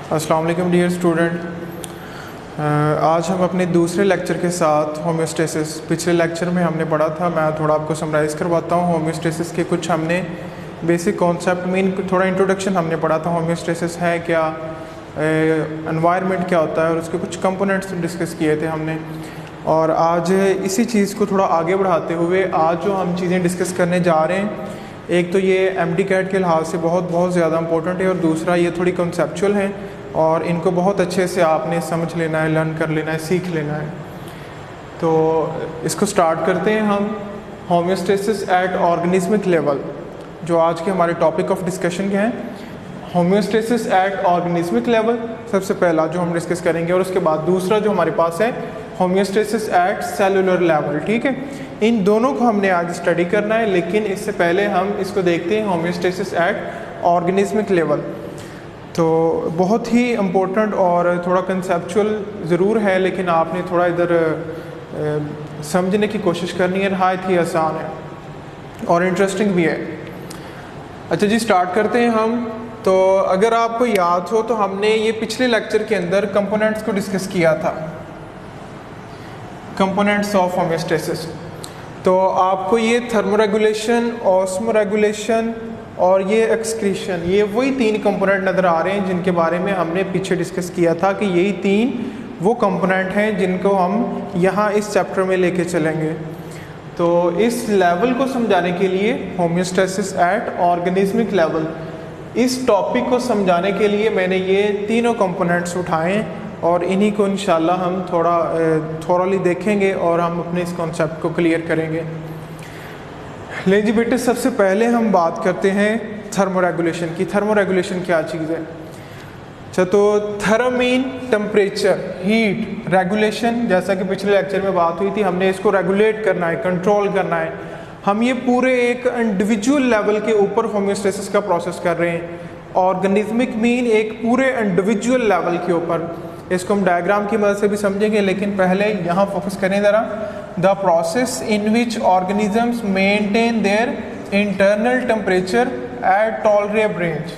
अस्सलाम वालेकुम dear student. आज हम अपने दूसरे लेक्चर के साथ होम्योस्टेसिस, पिछले लेक्चर में हमने पढ़ा था, मैं थोड़ा आपको समराइज़ करवाता हूँ। होम्योस्टेसिस के कुछ हमने बेसिक कॉन्सेप्ट मीन थोड़ा इंट्रोडक्शन हमने पढ़ा था। होम्योस्टेसिस है क्या, एनवायरनमेंट क्या होता है, और उसके कुछ कंपोनेंट्स डिस्कस किए थे हमने। और आज इसी चीज़ को थोड़ा आगे बढ़ाते हुए आज जो हम चीज़ें डिस्कस करने जा रहे हैं, एक तो ये MD-CAT के लिहाज से बहुत ज़्यादा इंपॉर्टेंट है, और दूसरा ये थोड़ी कंसेप्चुअल है और इनको बहुत अच्छे से आपने समझ लेना है, लर्न कर लेना है, सीख लेना है। तो इसको स्टार्ट करते हैं हम। होम्योस्टेसिस एट ऑर्गेनिज्मिक लेवल, जो आज के हमारे टॉपिक ऑफ डिस्कशन के हैं। होम्योस्टेसिस एट ऑर्गेनिज्मिक लेवल सबसे पहला जो हम डिस्कस करेंगे, और उसके बाद दूसरा जो हमारे पास है होम्योस्टेसिस एट सेलुलर लेवल। ठीक है, इन दोनों को हमने आज स्टडी करना है, लेकिन इससे पहले हम इसको देखते हैं होम्योस्टेसिस एट ऑर्गेनिज्मिक लेवल। तो बहुत ही इम्पोर्टेंट और थोड़ा कंसेप्चुअल ज़रूर है, लेकिन आपने थोड़ा इधर समझने की कोशिश करनी है। नहायत ही आसान है और इंटरेस्टिंग भी है। अच्छा जी, स्टार्ट करते हैं हम। तो अगर आपको याद हो तो हमने ये पिछले लेक्चर के अंदर कंपोनेंट्स को डिस्कस किया था, कंपोनेंट्स ऑफ होम्योस्टेसिस। तो आपको ये थर्मोरेगुलेशन, ऑस्मोरेगुलेशन और ये एक्सक्रीशन, ये वही तीन कंपोनेंट नज़र आ रहे हैं जिनके बारे में हमने पीछे डिस्कस किया था कि यही तीन वो कंपोनेंट हैं जिनको हम यहाँ इस चैप्टर में लेके चलेंगे। तो इस लेवल को समझाने के लिए, होम्योस्टेसिस एट ऑर्गेनिज्मिक लेवल, इस टॉपिक को समझाने के लिए मैंने ये तीनों कंपोनेंट्स उठाए और इन्हीं को इंशाल्लाह हम थोड़ा थोरली देखेंगे और हम अपने इस कॉन्सेप्ट को क्लियर करेंगे। ले जी बेटे, सबसे पहले हम बात करते हैं थर्मोरेगुलेशन की। थर्मोरेगुलेशन क्या चीज़ है? अच्छा, तो therm mean temperature, heat, regulation, जैसा कि पिछले लेक्चर में बात हुई थी, हमने इसको रेगुलेट करना है, कंट्रोल करना है। हम ये पूरे एक इंडिविजुअल लेवल के ऊपर होम्योस्टेसिस का प्रोसेस कर रहे हैं। ऑर्गेनिज्मिक मीन एक पूरे इंडिविजुअल लेवल के ऊपर। इसको हम डायग्राम की मदद से भी समझेंगे, लेकिन पहले यहाँ फोकस करें ज़रा। The process in which organisms maintain their internal temperature at tolerable range.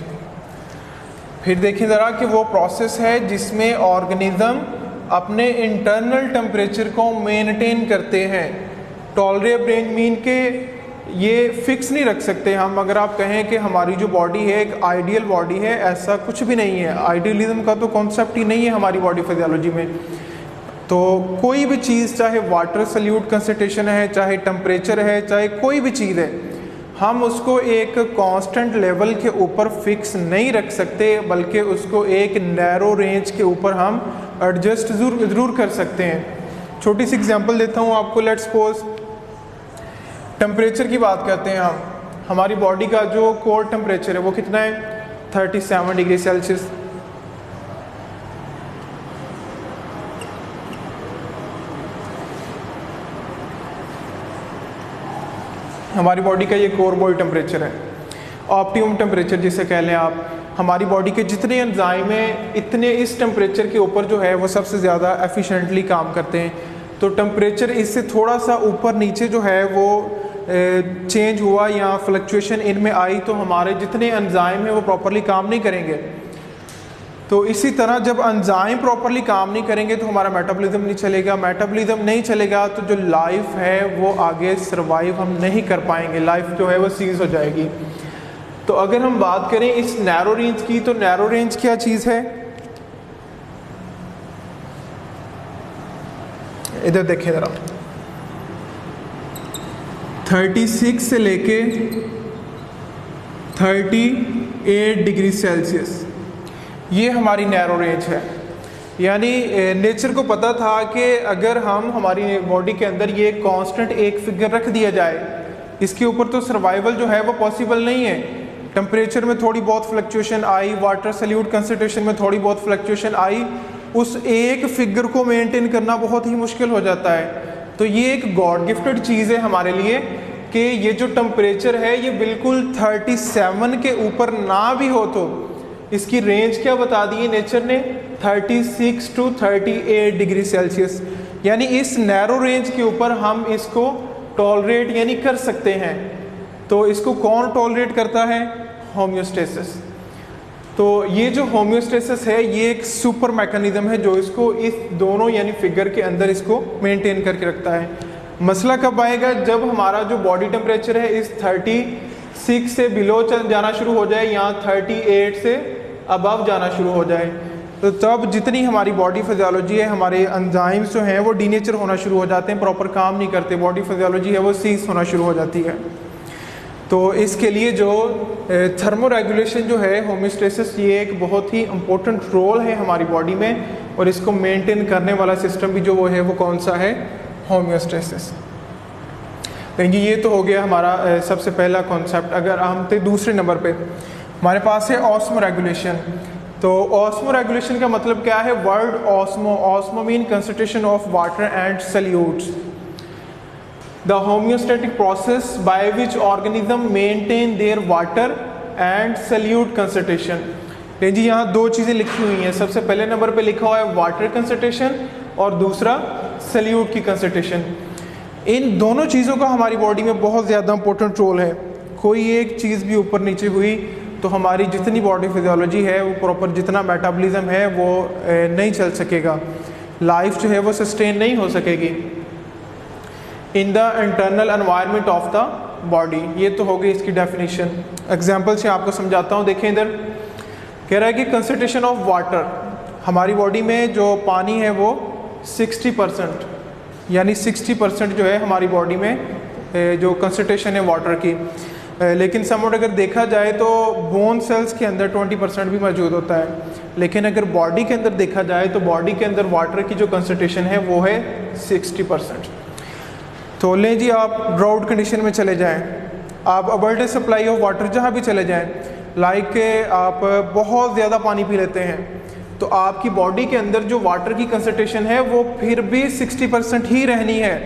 फिर देखिए ज़रा कि वो प्रोसेस है जिसमें ऑर्गेनिज्म अपने इंटरनल टेम्परेचर को मेंटेन करते हैं। टॉलरेबल रेंज मीन के ये फिक्स नहीं रख सकते हम। अगर आप कहें कि हमारी जो बॉडी है एक आइडियल बॉडी है, ऐसा कुछ भी नहीं है। आइडियलिज्म का तो कॉन्सेप्ट ही नहीं है हमारी बॉडी फिजियोलॉजी में। तो कोई भी चीज़, चाहे वाटर सल्यूट कंसंट्रेशन है, चाहे टेम्परेचर है, चाहे कोई भी चीज़ है, हम उसको एक कांस्टेंट लेवल के ऊपर फिक्स नहीं रख सकते, बल्कि उसको एक नैरो रेंज के ऊपर हम एडजस्ट ज़रूर कर सकते हैं। छोटी सी एग्जांपल देता हूँ आपको। लेट्स सपोज टेम्परेचर की बात करते हैं हम। हमारी बॉडी का जो कोर टेम्परेचर है वो कितना है? 37 डिग्री सेल्सियस। हमारी बॉडी का ये कोर बॉडी टेम्परेचर है। ऑप्टिमम टेम्परेचर जिसे कह लें आप। हमारी बॉडी के जितने एंजाइम हैं, इतने इस टेम्परेचर के ऊपर जो है वो सबसे ज़्यादा एफिशिएंटली काम करते हैं। तो टेम्परेचर इससे थोड़ा सा ऊपर नीचे जो है वो चेंज हुआ या फ्लक्चुएशन इनमें आई, तो हमारे जितने एंजाइम हैं वो प्रॉपरली काम नहीं करेंगे। तो इसी तरह जब एंजाइम प्रॉपरली काम नहीं करेंगे तो हमारा मेटाबॉलिज्म नहीं चलेगा। मेटाबॉलिज्म नहीं चलेगा तो जो लाइफ है वो आगे सर्वाइव हम नहीं कर पाएंगे, लाइफ जो है वो सीज हो जाएगी। तो अगर हम बात करें इस नैरो रेंज की, तो नैरो रेंज क्या चीज़ है? इधर देखिए ज़रा, 36 से लेके 38 डिग्री सेल्सियस, ये हमारी नैरो रेंज है। यानी नेचर को पता था कि अगर हम हमारी बॉडी के अंदर ये कांस्टेंट एक फिगर रख दिया जाए, इसके ऊपर तो सर्वाइवल जो है वो पॉसिबल नहीं है। टेम्परेचर में थोड़ी बहुत फ्लक्चुएशन आई, वाटर सल्यूट कंसंट्रेशन में थोड़ी बहुत फ्लक्चुएशन आई, उस एक फिगर को मेंटेन करना बहुत ही मुश्किल हो जाता है। तो ये एक गॉड गिफ्टेड चीज़ है हमारे लिए कि ये जो टेम्परेचर है ये बिल्कुल 37 के ऊपर ना भी हो, तो इसकी रेंज क्या बता दी है नेचर ने? 36 टू 38 डिग्री सेल्सियस। यानी इस नैरो रेंज के ऊपर हम इसको टॉलरेट यानी कर सकते हैं। तो इसको कौन टॉलरेट करता है? होम्योस्टेसिस। तो ये जो होम्योस्टेसिस है ये एक सुपर मैकेनिज्म है जो इसको इस दोनों यानी फिगर के अंदर इसको मेंटेन करके रखता है। मसला कब आएगा, जब हमारा जो बॉडी टेम्परेचर है इस 36 से बिलो चल जाना शुरू हो जाए या 38 से अबव जाना शुरू हो जाए, तो तब जितनी हमारी बॉडी फिजियोलॉजी है, हमारे एंजाइम्स जो हैं वो डीनेचर होना शुरू हो जाते हैं, प्रॉपर काम नहीं करते, बॉडी फिजियोलॉजी है वो सीज होना शुरू हो जाती है। तो इसके लिए जो थर्मो रेगुलेशन जो है होम्योस्टेसिस, ये एक बहुत ही इम्पोर्टेंट रोल है हमारी बॉडी में, और इसको मेंटेन करने वाला सिस्टम भी जो वो है वो कौन सा है, होम्योस्टेसिस। देखिए ये तो हो गया हमारा सबसे पहला कॉन्सेप्ट। अगर हम थे दूसरे नंबर पे हमारे पास है ऑस्मो रेगुलेशन। तो ऑस्मो रेगुलेशन का मतलब क्या है, word osmo, osmo mean concentration of water and salutes, the homeostatic process by which organism maintain their water and solute concentration। लेकिन जी यहाँ दो चीज़ें लिखी हुई हैं, सबसे पहले नंबर पे लिखा हुआ है वाटर कंसंट्रेशन और दूसरा सल्यूट की कंसंट्रेशन। इन दोनों चीज़ों का हमारी बॉडी में बहुत ज़्यादा इंपॉर्टेंट रोल है। कोई एक चीज़ भी ऊपर नीचे हुई तो हमारी जितनी बॉडी फिजियोलॉजी है वो प्रॉपर, जितना मेटाबॉलिज्म है वो नहीं चल सकेगा, लाइफ जो है वो सस्टेन नहीं हो सकेगी in the internal environment of the body. ये तो हो गई इसकी डेफिनेशन। एग्जाम्पल से आपको समझाता हूँ। देखें इधर कह रहा है कि कंसंट्रेशन ऑफ वाटर, हमारी बॉडी में जो पानी है वो 60%, यानी 60% जो है हमारी बॉडी में जो कंसंट्रेशन है वाटर की। लेकिन समवट अगर देखा जाए तो बोन सेल्स के अंदर 20% भी मौजूद होता है, लेकिन अगर बॉडी के अंदर देखा जाए तो बॉडी के अंदर वाटर की जो कंसंट्रेशन है वो है 60%। तो लें जी, आप ड्राउट कंडीशन में चले जाएं, आप अबंडेंट सप्लाई ऑफ वाटर जहाँ भी चले जाएं, लाइक आप बहुत ज़्यादा पानी पी लेते हैं तो आपकी बॉडी के अंदर जो वाटर की कंसंट्रेशन है वो फिर भी 60% ही रहनी है।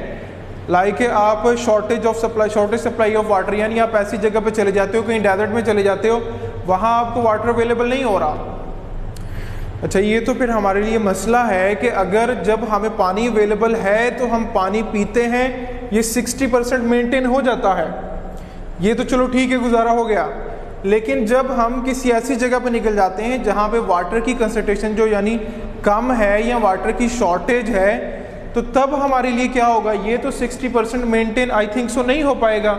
लाइक आप शॉर्टेज सप्लाई ऑफ वाटर, यानी आप ऐसी जगह पे चले जाते हो, कहीं डेजर्ट में चले जाते हो, वहाँ आपको वाटर अवेलेबल नहीं हो रहा। अच्छा, ये तो फिर हमारे लिए मसला है कि अगर जब हमें पानी अवेलेबल है तो हम पानी पीते हैं, ये 60% मेंटेन हो जाता है, ये तो चलो ठीक है, गुजारा हो गया। लेकिन जब हम किसी ऐसी जगह पर निकल जाते हैं जहाँ पे वाटर की कंसंट्रेशन जो यानी कम है या वाटर की शॉर्टेज है, तो तब हमारे लिए क्या होगा, ये तो 60% मेंटेन आई थिंक सो नहीं हो पाएगा।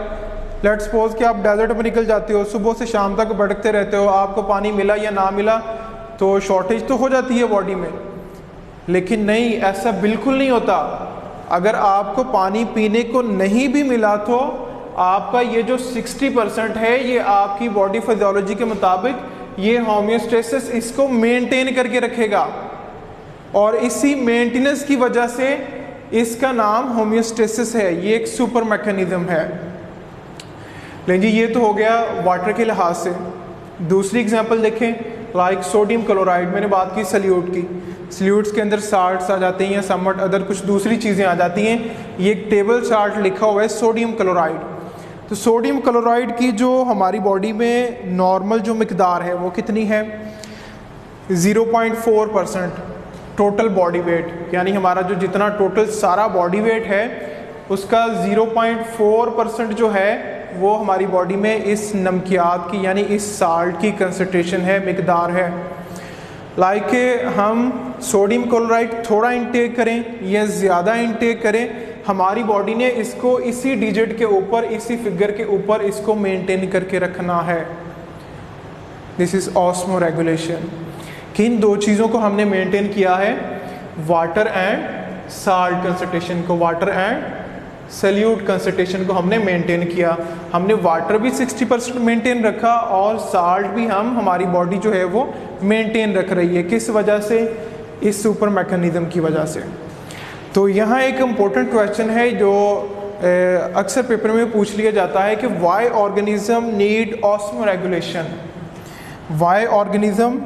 लेट्स सपोज कि आप डेजर्ट में निकल जाते हो, सुबह से शाम तक भटकते रहते हो, आपको पानी मिला या ना मिला तो शॉर्टेज तो हो जाती है बॉडी में। लेकिन नहीं, ऐसा बिल्कुल नहीं होता। अगर आपको पानी पीने को नहीं भी मिला तो आपका ये जो 60% है ये आपकी बॉडी फिजियोलॉजी के मुताबिक ये होम्योस्टेसिस इसको मेंटेन करके रखेगा, और इसी मेंटेनेंस की वजह से इसका नाम होम्योस्टेसिस है। ये एक सुपर मैकेनिज्म है। लेकिन जी ये तो हो गया वाटर के लिहाज से। दूसरी एग्जांपल देखें, लाइक सोडियम क्लोराइड, मैंने बात की सल्यूट की, सल्यूट्स के अंदर साल्ट्स आ जाते हैं, समवट अदर कुछ दूसरी चीज़ें आ जाती हैं। ये एक टेबल चार्ट लिखा हुआ है सोडियम क्लोराइड। तो सोडियम क्लोराइड की जो हमारी बॉडी में नॉर्मल जो मिकदार है वो कितनी है, 0.4% टोटल बॉडी वेट, यानी हमारा जो जितना टोटल सारा बॉडी वेट है उसका 0.4% जो है वो हमारी बॉडी में इस नमकियात की यानी इस साल्ट की कंसंट्रेशन है, मिकदार है। लाइक हम सोडियम क्लोराइड थोड़ा इंटेक करें या ज़्यादा इंटेक करें, हमारी बॉडी ने इसको इसी डिजिट के ऊपर, इसी फिगर के ऊपर इसको मेंटेन करके रखना है। This is osmo regulation. किन दो चीज़ों को हमने मेंटेन किया है, वाटर एंड साल्ट कंसंट्रेशन को, वाटर एंड सल्यूट कंसंट्रेशन को हमने मेंटेन किया। हमने वाटर भी 60% मेंटेन रखा और साल्ट भी हमारी बॉडी जो है वो मेंटेन रख रही है। किस वजह से, इस सुपर मैकेनिज्म की वजह से। तो यहाँ एक इम्पोर्टेंट क्वेश्चन है जो अक्सर पेपर में पूछ लिया जाता है कि why organism need osmo regulation, why organism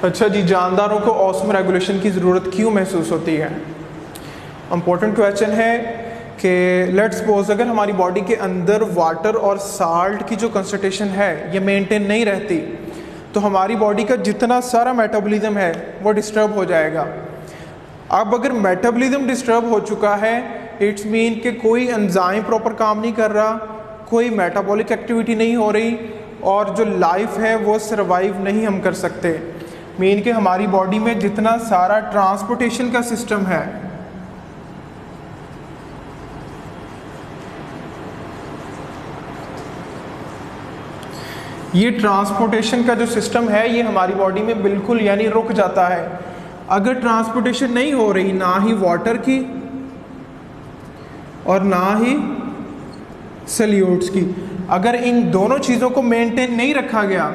अच्छा जी, जानदारों को ऑस्मो रेगुलेशन की ज़रूरत क्यों महसूस होती है? इम्पोर्टेंट क्वेश्चन है कि लेट्स सपोज अगर हमारी बॉडी के अंदर वाटर और साल्ट की जो कंसंट्रेशन है ये मेंटेन नहीं रहती, तो हमारी बॉडी का जितना सारा मेटाबॉलिज्म है वो डिस्टर्ब हो जाएगा। अब अगर मेटाबॉलिज्म डिस्टर्ब हो चुका है, इट्स मीन कि कोई एंजाइम प्रॉपर काम नहीं कर रहा, कोई मेटाबॉलिक एक्टिविटी नहीं हो रही, और जो लाइफ है वो सर्वाइव नहीं हम कर सकते। मीन कि हमारी बॉडी में जितना सारा ट्रांसपोर्टेशन का सिस्टम है, ये ट्रांसपोर्टेशन का जो सिस्टम है ये हमारी बॉडी में बिल्कुल यानी रुक जाता है। अगर ट्रांसपोर्टेशन नहीं हो रही, ना ही वाटर की और ना ही सल्यूट्स की, अगर इन दोनों चीज़ों को मेंटेन नहीं रखा गया,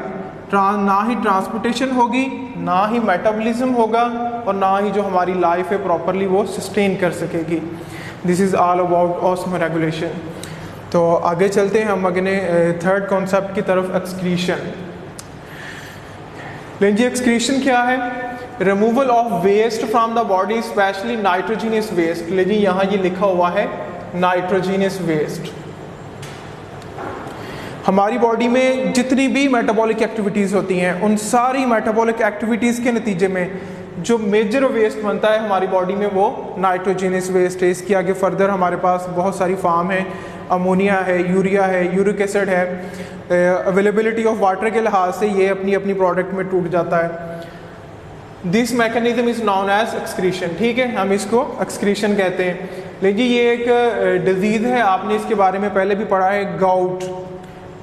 ना ही ट्रांसपोर्टेशन होगी, ना ही मेटाबॉलिज्म होगा, और ना ही जो हमारी लाइफ है प्रॉपरली वो सस्टेन कर सकेगी। This is all about osmoregulation. तो आगे चलते हैं हम अगले थर्ड कॉन्सेप्ट की तरफ, एक्सक्रीशन। लेकिन जी एक्सक्रीशन क्या है? Removal of waste from the body, specially nitrogenous waste. लेकिन यहाँ ये लिखा हुआ है नाइट्रोजीनियस वेस्ट। हमारी बॉडी में जितनी भी मेटाबॉलिक एक्टिविटीज़ होती हैं, उन सारी मेटाबॉलिक एक्टिविटीज़ के नतीजे में जो मेजर वेस्ट बनता है हमारी बॉडी में वो नाइट्रोजीनियस वेस्ट है। इसके आगे फर्दर हमारे पास बहुत सारी फार्म है, अमोनिया है, यूरिया है, यूरिक एसिड है। अवेलेबिलिटी ऑफ वाटर के लिहाज से ये अपनी अपनी प्रोडक्ट में टूट जाता है। This mechanism is known as excretion. ठीक है, हम इसको एक्सक्रीशन कहते हैं। लेकिन ये एक डिजीज़ है, आपने इसके बारे में पहले भी पढ़ा है, गाउट,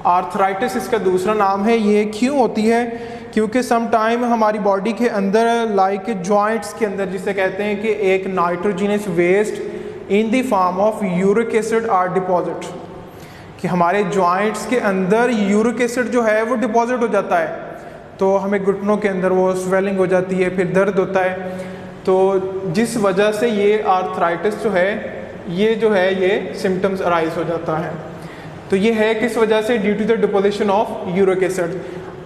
आर्थराइटिस इसका दूसरा नाम है। ये क्यों होती है? क्योंकि सम टाइम हमारी बॉडी के अंदर लाइक जॉइंट्स के अंदर, जिसे कहते हैं कि एक nitrogenous waste in the form of uric acid are deposit, कि हमारे जॉइंट्स के अंदर यूरिक एसिड जो है वो डिपॉजिट हो जाता है, तो हमें घुटनों के अंदर वो स्वेलिंग हो जाती है, फिर दर्द होता है। तो जिस वजह से ये आर्थराइटिस जो है ये सिम्टम्स अराइज हो जाता है। तो ये है किस वजह से? Due to the deposition of uric acid.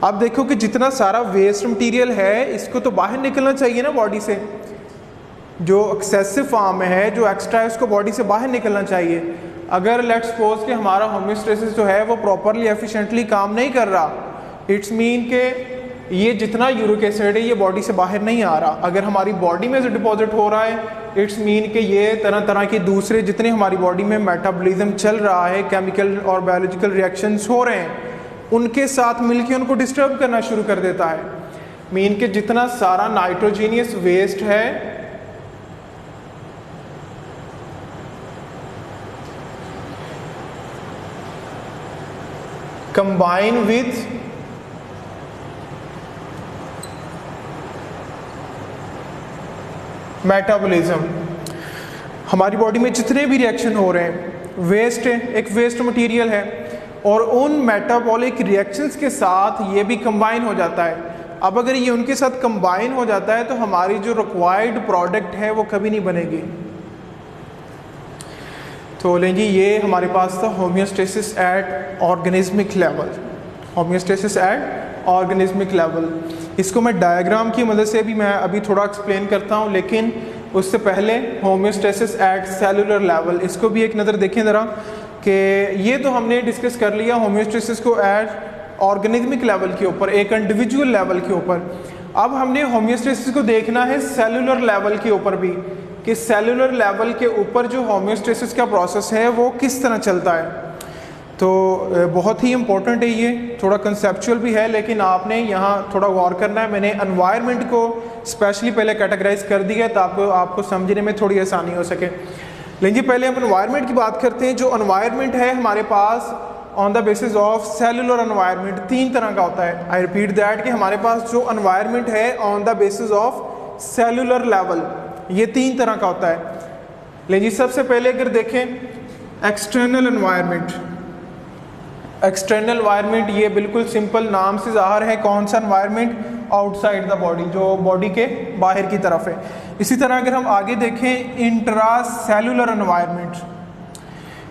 अब देखो कि जितना सारा वेस्ट मटेरियल है इसको तो बाहर निकलना चाहिए ना बॉडी से, जो एक्सेसिव फॉर्म में है, जो एक्स्ट्रा है, उसको बॉडी से बाहर निकलना चाहिए। अगर लेट्स सपोज कि हमारा होमियोस्टेसिस जो है वो प्रॉपरली एफिशिएंटली काम नहीं कर रहा, इट्स मीन के ये जितना यूरिक एसिड है ये बॉडी से बाहर नहीं आ रहा। अगर हमारी बॉडी में से डिपॉजिट हो रहा है, इट्स मीन कि ये तरह तरह के दूसरे जितने हमारी बॉडी में मेटाबॉलिज्म चल रहा है, केमिकल और बायोलॉजिकल रिएक्शंस हो रहे हैं, उनके साथ मिलके उनको डिस्टर्ब करना शुरू कर देता है। मीन कि जितना सारा नाइट्रोजीनियस वेस्ट है कंबाइन विथ मेटाबॉलिज्म, हमारी बॉडी में जितने भी रिएक्शन हो रहे हैं, वेस्ट है, एक वेस्ट मटेरियल है, और उन मेटाबॉलिक रिएक्शंस के साथ ये भी कंबाइन हो जाता है। अब अगर ये उनके साथ कंबाइन हो जाता है तो हमारी जो रिक्वायर्ड प्रोडक्ट है वो कभी नहीं बनेगी। तो लेंगे ये हमारे पास था homeostasis at organismic level, homeostasis at organismic level. इसको मैं डायग्राम की मदद से भी मैं अभी थोड़ा एक्सप्लेन करता हूँ, लेकिन उससे पहले होमियोस्टेसिस एट सेलुलर लेवल, इसको भी एक नज़र देखें ज़रा, कि ये तो हमने डिस्कस कर लिया होमियोस्टेसिस को एट ऑर्गेनिज्मिक लेवल के ऊपर, एक इंडिविजुअल लेवल के ऊपर। अब हमने होमियोस्टेसिस को देखना है सेलुलर लेवल के ऊपर भी, कि सेलुलर लेवल के ऊपर जो होमियोस्टेसिस का प्रोसेस है वो किस तरह चलता है। तो बहुत ही इम्पोर्टेंट है ये, थोड़ा कंसेप्चुअल भी है, लेकिन आपने यहाँ थोड़ा गौर करना है। मैंने एनवायरनमेंट को स्पेशली पहले कैटेगराइज कर दिया ताकि आपको समझने में थोड़ी आसानी हो सके। लेकिन पहले हम एनवायरनमेंट की बात करते हैं। जो एनवायरनमेंट है हमारे pass on the basis of cellular environment 3 तरह का होता है। आई रिपीट दैट कि हमारे पास जो एनवायरनमेंट है on the basis of cellular level, ये 3 तरह का होता है। लेकिन सबसे पहले अगर देखें एक्सटर्नल एनवायरनमेंट, एक्सटर्नल एनवायरनमेंट ये बिल्कुल सिंपल नाम से ज़ाहिर है कौन सा एनवायरनमेंट, आउटसाइड द बॉडी, जो बॉडी के बाहर की तरफ है। इसी तरह अगर हम आगे देखें intra cellular environment,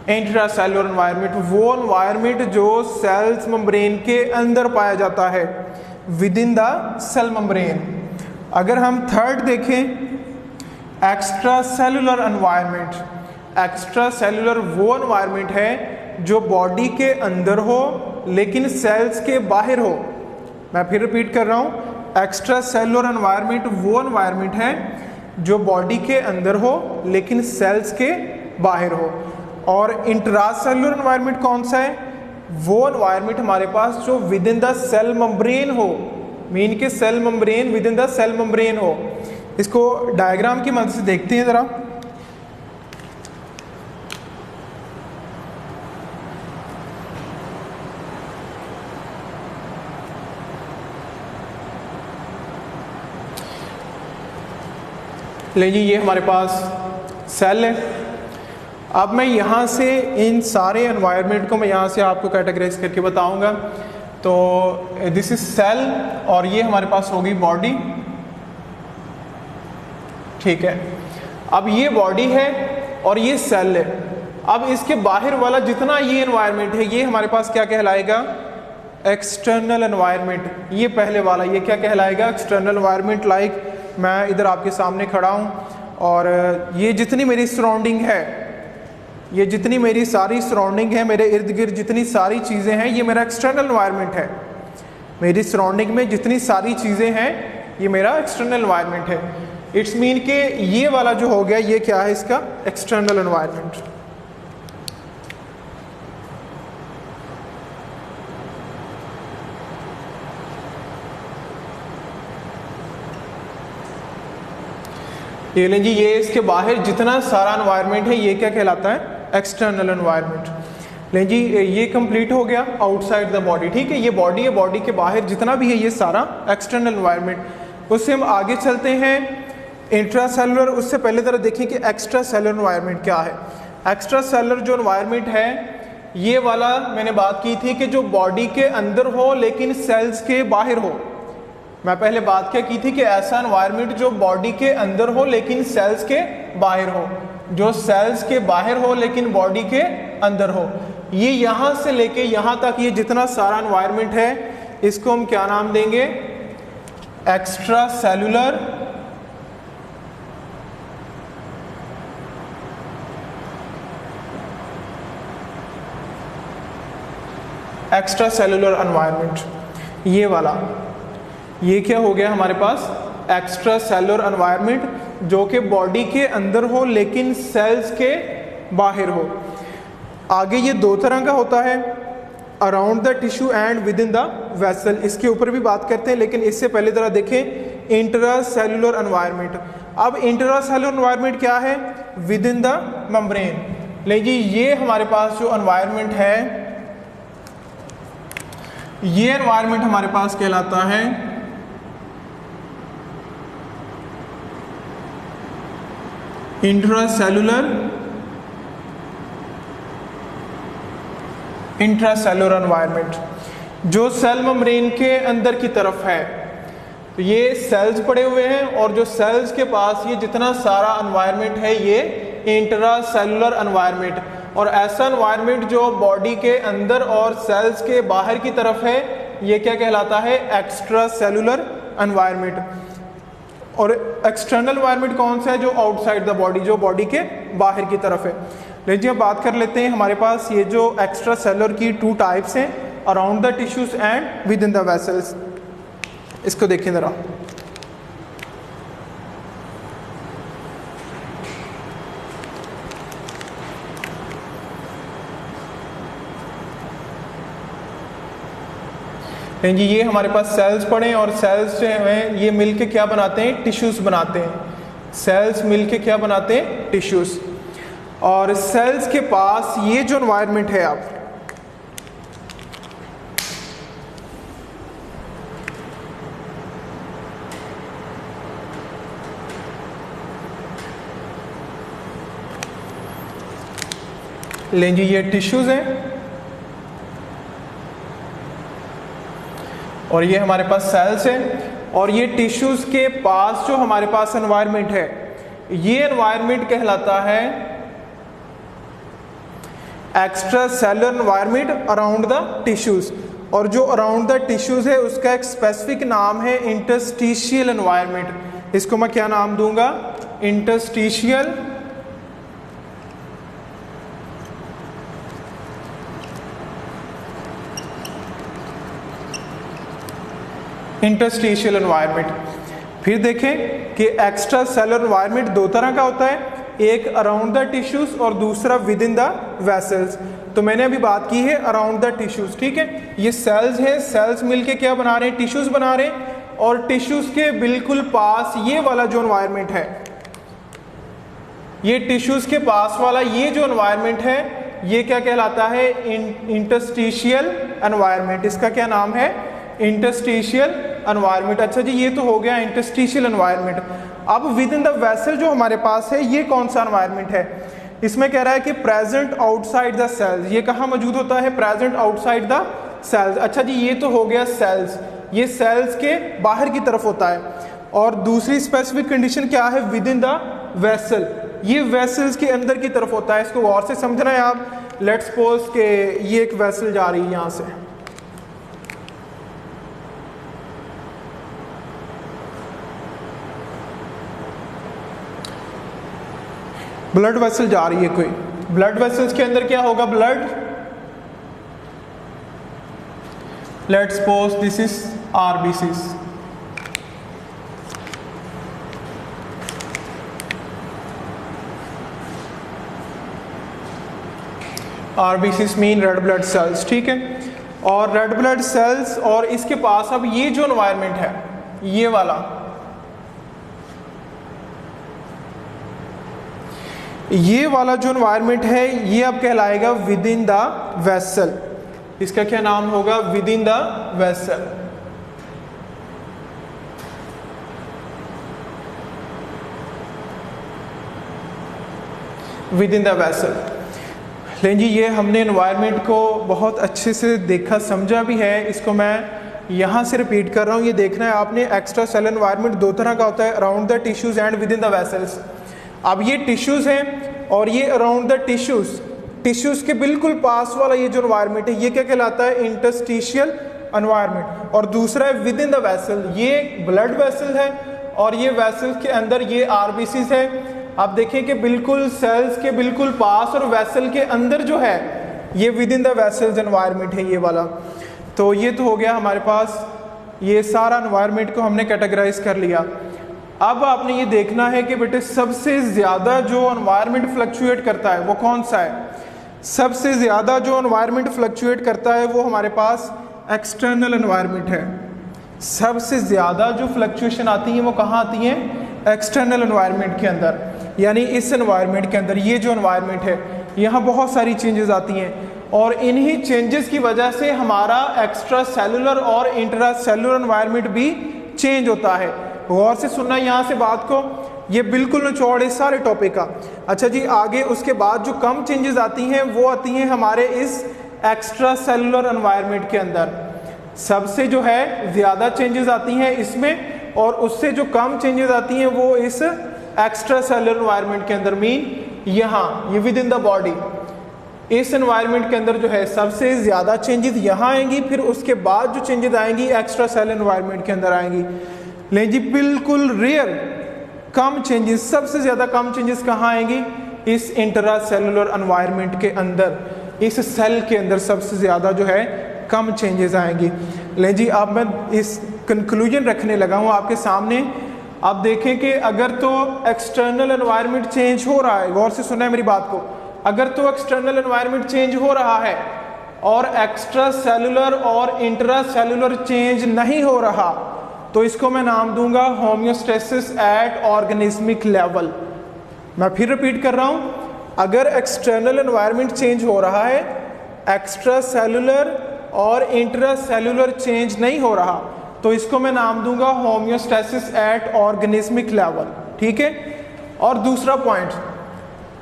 intra cellular environment वो एनवायरनमेंट जो सेल्स मेम्ब्रेन के अंदर पाया जाता है, within the cell membrane. अगर हम थर्ड देखें extra cellular environment, extra cellular वो एनवायरनमेंट है जो बॉडी के अंदर हो लेकिन सेल्स के बाहर हो, मैं फिर रिपीट कर रहा हूँ, एक्स्ट्रा सेलुलर एनवायरनमेंट वो एनवायरनमेंट है जो बॉडी के अंदर हो लेकिन सेल्स के बाहर हो। और इंट्रा सेलुलर एनवायरनमेंट कौन सा है? वो एनवायरनमेंट हमारे पास जो within the cell membrane हो, मीन के cell membrane within the cell membrane हो। इसको डायग्राम की मदद से देखते हैं ज़रा। लीजिए ये हमारे पास सेल है। अब मैं यहाँ से इन सारे एनवायरनमेंट को मैं यहाँ से आपको कैटेगराइज करके बताऊँगा। तो दिस इज सेल और ये हमारे पास होगी बॉडी, ठीक है। अब ये बॉडी है और ये सेल है। अब इसके बाहर वाला जितना ये एनवायरनमेंट है ये हमारे पास क्या कहलाएगा? External environment. ये पहले वाला ये क्या कहलाएगा? External environment. लाइक मैं इधर आपके सामने खड़ा हूँ और ये जितनी मेरी सराउंडिंग है, ये जितनी मेरी सारी सराउंडिंग है, मेरे इर्द गिर्द जितनी सारी चीज़ें हैं, ये मेरा एक्सटर्नल एनवायरनमेंट है। मेरी सराउंडिंग में जितनी सारी चीज़ें हैं ये मेरा एक्सटर्नल एनवायरनमेंट है। इट्स मीन के ये वाला जो हो गया ये क्या है? इसका एक्सटर्नल एनवायरनमेंट। ये लीजिए ये इसके बाहर जितना सारा एनवायरनमेंट है ये क्या कहलाता है? External environment. लीजिए ये कंप्लीट हो गया आउटसाइड द बॉडी, ठीक है। ये बॉडी है, बॉडी के बाहर जितना भी है ये सारा एक्सटर्नल एनवायरनमेंट। उससे हम आगे चलते हैं इंट्रा सेलुलर। उससे पहले ज़रा देखिए कि एक्स्ट्रा सेलुलर एनवायरनमेंट क्या है। एक्स्ट्रा सेलुलर जो एनवायरनमेंट है ये वाला मैंने बात की थी कि जो बॉडी के अंदर हो लेकिन सेल्स के बाहर हो। मैं पहले बात क्या की थी कि ऐसा एनवायरनमेंट जो बॉडी के अंदर हो लेकिन सेल्स के बाहर हो, जो सेल्स के बाहर हो लेकिन बॉडी के अंदर हो। ये यहाँ से लेके यहाँ तक ये जितना सारा एनवायरनमेंट है इसको हम क्या नाम देंगे? Extra cellular extra cellular environment. ये वाला ये क्या हो गया हमारे पास? एक्स्ट्रा सेलुलर एनवायरनमेंट जो कि बॉडी के अंदर हो लेकिन सेल्स के बाहर हो। आगे ये दो तरह का होता है, around the tissue and with in the vessel. इसके ऊपर भी बात करते हैं लेकिन इससे पहले ज़रा देखें इंट्रा सेलुलर एनवायरनमेंट। अब इंट्रा सेलुलर एनवायरनमेंट क्या है? Within the membrane. लीजिए ये हमारे पास जो एनवायरनमेंट है ये एनवायरनमेंट हमारे पास कहलाता है इंट्रासेलुलर एनवायरनमेंट, जो सेल मेम्ब्रेन के अंदर की तरफ है। तो ये सेल्स पड़े हुए हैं और जो सेल्स के पास ये जितना सारा एनवायरनमेंट है ये इंट्रासेलुलर एनवायरनमेंट। और ऐसा एनवायरनमेंट जो बॉडी के अंदर और सेल्स के बाहर की तरफ है ये क्या कहलाता है? Extra cellular environment. और एक्सटर्नल एनवायरनमेंट कौन सा है? जो आउटसाइड द बॉडी, जो बॉडी के बाहर की तरफ है। लीजिए अब बात कर लेते हैं हमारे पास ये जो एक्स्ट्रा सेलुलर की टू टाइप्स हैं, around the tissues and with in the vessels. इसको देखें ज़रा। जी ये हमारे पास सेल्स पड़े हैं और सेल्स जो हैं ये मिलके क्या बनाते हैं? टिश्यूज बनाते हैं। सेल्स मिलके क्या बनाते हैं? टिश्यूज। और सेल्स के पास ये जो एनवायरनमेंट है आप लें जी ये टिश्यूज हैं और ये हमारे पास सेल्स हैं। और ये टिश्यूज के पास जो हमारे पास एनवायरनमेंट है ये एनवायरनमेंट कहलाता है extra cellular environment around the tissues. और जो अराउंड द टिश्यूज है उसका एक स्पेसिफिक नाम है इंटरस्टिशियल एनवायरनमेंट। इसको मैं क्या नाम दूंगा? Interstitial interstitial environment. फिर देखें कि एक्स्ट्रा सेलुलर एनवायरनमेंट दो तरह का होता है, एक अराउंड द टिश्यूज और दूसरा विद इन द वेसल्स। तो मैंने अभी बात की है अराउंड द टिश्यूज, ठीक है। ये सेल्स हैं, सेल्स मिलके क्या बना रहे हैं, टिश्यूज बना रहे हैं, और टिश्यूज के बिल्कुल पास ये वाला जो एनवायरनमेंट है, ये टिश्यूज के पास वाला ये जो एनवायरनमेंट है, ये क्या कहलाता है, इंटरस्टिशियल एनवायरनमेंट। इसका क्या नाम है, इंटरस्टिशियल एनवायरनमेंट। अच्छा जी, ये तो हो गया इंटरस्टिशियल एनवायरनमेंट। अब विद इन द वेसल जो हमारे पास है, ये कौन सा एनवायरनमेंट है, इसमें कह रहा है कि प्रेजेंट आउटसाइड द सेल्स। ये कहाँ मौजूद होता है, प्रेजेंट आउटसाइड द सेल्स। अच्छा जी, ये तो हो गया सेल्स, ये सेल्स के बाहर की तरफ होता है। और दूसरी स्पेसिफिक कंडीशन क्या है, विद इन द वेसल, ये वेसल्स के अंदर की तरफ होता है। इसको गौर से समझना है आप। लेट्स सपोज के ये एक वेसल जा रही है यहाँ से, ब्लड वेसल जा रही है कोई, ब्लड वेसल्स के अंदर क्या होगा, blood, let's suppose this is RBCs. RBCs mean red blood cells, ठीक है। और रेड ब्लड सेल्स और इसके पास अब ये जो एनवायरनमेंट है, ये वाला, ये वाला जो एनवायरनमेंट है, ये अब कहलाएगा विद इन द वेसल। इसका क्या नाम होगा, with in the vessel. With in the vessel. लेकिन जी ये हमने एनवायरनमेंट को बहुत अच्छे से देखा समझा भी है, इसको मैं यहाँ से रिपीट कर रहा हूँ। ये देखना है आपने, एक्स्ट्रा सेलुलर एनवायरनमेंट दो तरह का होता है, around the tissues and with in the vessels. अब ये टिश्यूज हैं और ये अराउंड द टिश्यूज, टिश्यूज के बिल्कुल पास वाला ये जो एनवायरनमेंट है, ये क्या कहलाता है, इंटरस्टिशियल एनवायरनमेंट। और दूसरा है विद इन द वेसल, ये ब्लड वेसल है और ये वेसल के अंदर ये आरबीसीज है। आप देखें कि बिल्कुल सेल्स के बिल्कुल पास और वेसल के अंदर जो है, ये with in the vessels environment है, ये वाला। तो ये तो हो गया हमारे पास, ये सारा एनवायरनमेंट को हमने कैटेगराइज कर लिया। अब आपने ये देखना है कि बेटे सबसे ज़्यादा जो एनवायरनमेंट फ्लक्चुएट करता है वो कौन सा है। सबसे ज़्यादा जो एनवायरनमेंट फ्लक्चुएट करता है वो हमारे पास एक्सटर्नल एनवायरनमेंट है। सबसे ज़्यादा जो फ्लक्चुएशन आती है वो कहाँ आती है, एक्सटर्नल एनवायरनमेंट के अंदर, यानी इस एनवायरनमेंट के अंदर। ये जो एनवायरनमेंट है, यहाँ बहुत सारी चेंजेस आती हैं और इन्हीं चेंजेस की वजह से हमारा एक्स्ट्रा सेलुलर और इंट्रा सेलुलर एनवायरनमेंट भी चेंज होता है। गौर से सुनना यहाँ से बात को, ये बिल्कुल निचोड़ है सारे टॉपिक का। अच्छा जी, आगे उसके बाद जो कम चेंजेस आती हैं वो आती हैं हमारे इस एक्स्ट्रा सेलुलर एनवायरनमेंट के अंदर। सबसे जो है ज़्यादा चेंजेस आती हैं इसमें, और उससे जो कम चेंजेस आती हैं वो इस एक्स्ट्रा सेलुलर एनवायरनमेंट के अंदर, मीन यहाँ, ये विद इन द बॉडी, इस एनवायरनमेंट के अंदर जो है सबसे ज़्यादा चेंजेस यहाँ आएंगी। फिर उसके बाद जो चेंजेस आएंगी एक्स्ट्रा सेलुलर एनवायरनमेंट के अंदर आएंगी। लेकिन जी बिल्कुल रेयर कम चेंजेस, सबसे ज़्यादा कम चेंजेस कहाँ आएंगी, इस इंट्रा सेलुलर एनवायरनमेंट के अंदर, इस सेल के अंदर सबसे ज़्यादा जो है कम चेंजेस आएंगी। लेकिन जी अब मैं इस कंक्लूजन रखने लगा हूँ आपके सामने। आप देखें कि अगर तो एक्सटर्नल एनवायरनमेंट चेंज हो रहा है, गौर से सुना है मेरी बात को, अगर तो एक्सटर्नल एनवायरनमेंट चेंज हो रहा है और एक्स्ट्रा सेलुलर और इंट्रा सेलुलर चेंज नहीं हो रहा, तो इसको मैं नाम दूंगा होम्योस्टेसिस एट ऑर्गेनिज्मिक लेवल। मैं फिर रिपीट कर रहा हूं, अगर एक्सटर्नल एनवायरनमेंट चेंज हो रहा है, एक्स्ट्रा सेलुलर और इंट्रा सेलुलर चेंज नहीं हो रहा, तो इसको मैं नाम दूंगा होम्योस्टेसिस एट ऑर्गेनिज्मिक लेवल, ठीक है। और दूसरा पॉइंट,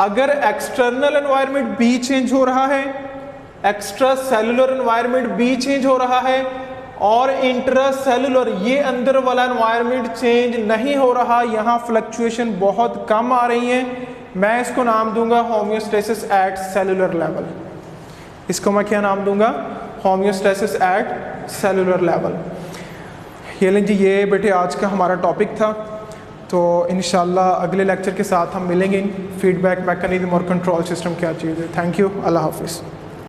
अगर एक्सटर्नल एनवायरनमेंट भी चेंज हो रहा है, एक्स्ट्रा सेलुलर एनवायरनमेंट भी चेंज हो रहा है और इंट्रा सेलुलर ये अंदर वाला एनवायरनमेंट चेंज नहीं हो रहा, यहाँ फ्लक्चुएशन बहुत कम आ रही है, मैं इसको नाम दूंगा होम्योस्टेसिस एट सेलुलर लेवल। इसको मैं क्या नाम दूंगा, होम्योस्टेसिस एट सेलुलर लेवल। ये लें जी, ये बेटे आज का हमारा टॉपिक था। तो इंशाल्लाह अगले लेक्चर के साथ हम मिलेंगे। फीडबैक मैकेनिज्म और कंट्रोल सिस्टम क्या चीज़ है। थैंक यू, अल्लाह हाफिज़।